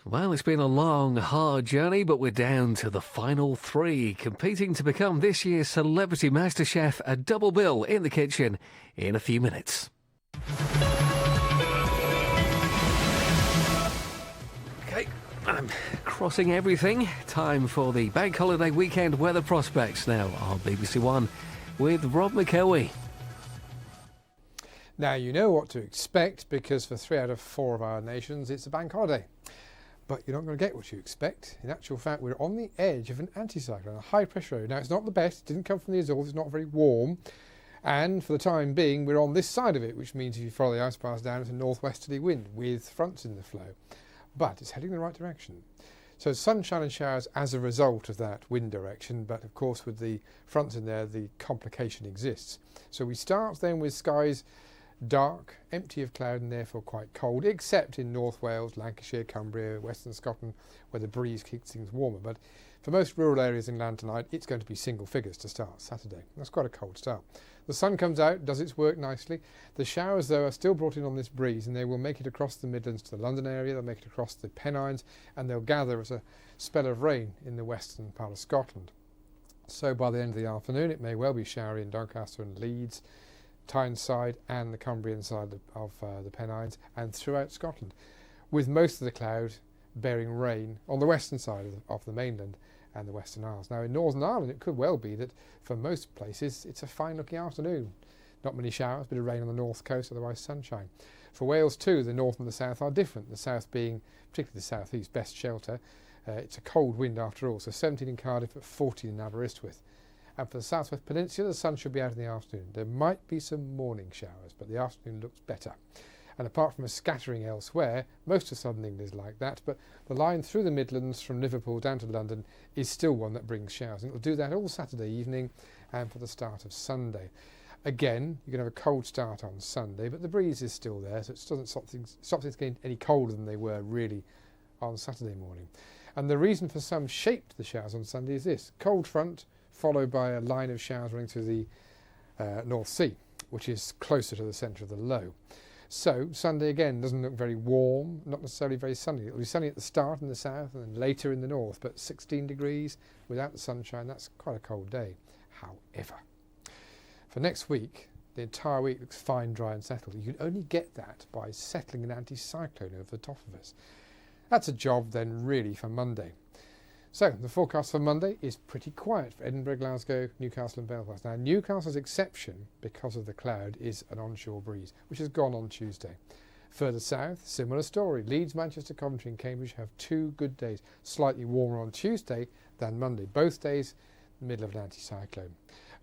Well, it's been a long, hard journey, but we're down to the final three, competing to become this year's Celebrity MasterChef, a double bill in the kitchen in a few minutes. Okay, I'm crossing everything. Time for the bank holiday weekend weather prospects now on BBC One with Rob McElwee. Now you know what to expect because for 3 out of 4 of our nations it's a bank holiday. But you're not going to get what you expect. In actual fact, we're on the edge of an anticyclone, a high pressure area. Now it's not the best, it didn't come from the Azores, it's not very warm. And for the time being, we're on this side of it, which means if you follow the ice path down, it's a northwesterly wind with fronts in the flow. But it's heading in the right direction. So sunshine and showers as a result of that wind direction, but of course with the fronts in there, the complication exists. So we start then with skies dark, empty of cloud and therefore quite cold, except in North Wales, Lancashire, Cumbria, Western Scotland, where the breeze keeps things warmer. But for most rural areas inland tonight, it's going to be single figures to start Saturday. That's quite a cold start. The sun comes out, does its work nicely. The showers, though, are still brought in on this breeze, and they will make it across the Midlands to the London area, they'll make it across the Pennines, and they'll gather as a spell of rain in the western part of Scotland. So by the end of the afternoon, it may well be showery in Doncaster and Leeds, Tyneside and the Cumbrian side of the Pennines and throughout Scotland, with most of the cloud bearing rain on the western side of the mainland and the Western Isles. Now in Northern Ireland it could well be that for most places it's a fine looking afternoon. Not many showers, bit of rain on the north coast, otherwise sunshine. For Wales too, the north and the south are different, the south being, particularly the south east, best shelter. It's a cold wind after all, so 17 in Cardiff at 14 in Aberystwyth. And for the southwest peninsula, the sun should be out in the afternoon. There might be some morning showers, but the afternoon looks better. And apart from a scattering elsewhere, most of southern England is like that, but the line through the Midlands from Liverpool down to London is still one that brings showers. And it'll do that all Saturday evening and for the start of Sunday. Again, you're going to have a cold start on Sunday, but the breeze is still there, so it doesn't stop things getting any colder than they were really on Saturday morning. And the reason for some shape to the showers on Sunday is this: cold front, followed by a line of showers running through the North Sea, which is closer to the centre of the low. So Sunday again doesn't look very warm, not necessarily very sunny. It'll be sunny at the start in the south and then later in the north, but 16 degrees without the sunshine, that's quite a cold day. However, for next week, the entire week looks fine, dry and settled. You can only get that by settling an anticyclone over the top of us. That's a job then really for Monday. So the forecast for Monday is pretty quiet for Edinburgh, Glasgow, Newcastle and Belfast. Now Newcastle's exception, because of the cloud, is an onshore breeze, which has gone on Tuesday. Further south, similar story. Leeds, Manchester, Coventry and Cambridge have 2 good days, slightly warmer on Tuesday than Monday. Both days, middle of an anticyclone.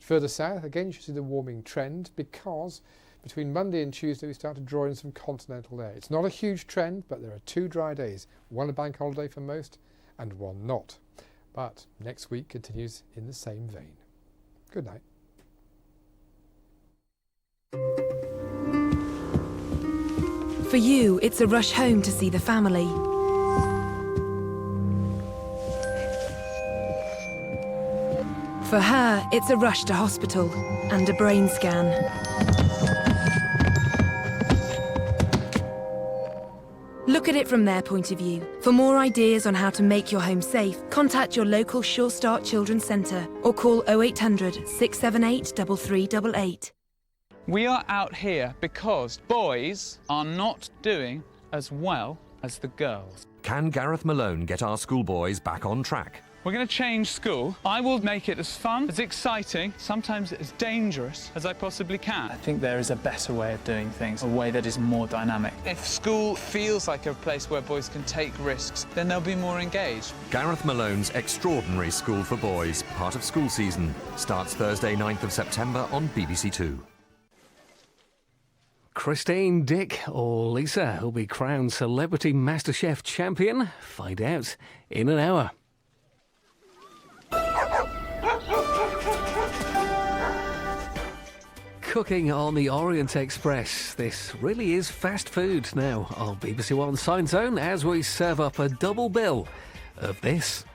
Further south, again you should see the warming trend because between Monday and Tuesday we start to draw in some continental air. It's not a huge trend, but there are 2 dry days, one a bank holiday for most, and one not. But next week continues in the same vein. Good night. For you, it's a rush home to see the family. For her, it's a rush to hospital and a brain scan. Look at it from their point of view. For more ideas on how to make your home safe, contact your local Sure Start Children's Centre or call 0800 678 3388. We are out here because boys are not doing as well as the girls. Can Gareth Malone get our schoolboys back on track? We're going to change school. I will make it as fun, as exciting, sometimes as dangerous as I possibly can. I think there is a better way of doing things, a way that is more dynamic. If school feels like a place where boys can take risks, then they'll be more engaged. Gareth Malone's Extraordinary School for Boys, part of school season, starts Thursday 9th of September on BBC Two. Christine, Dick or Lisa will be crowned Celebrity MasterChef champion? Find out in an hour. Cooking on the Orient Express. This really is fast food now on BBC One Science Zone as we serve up a double bill of this.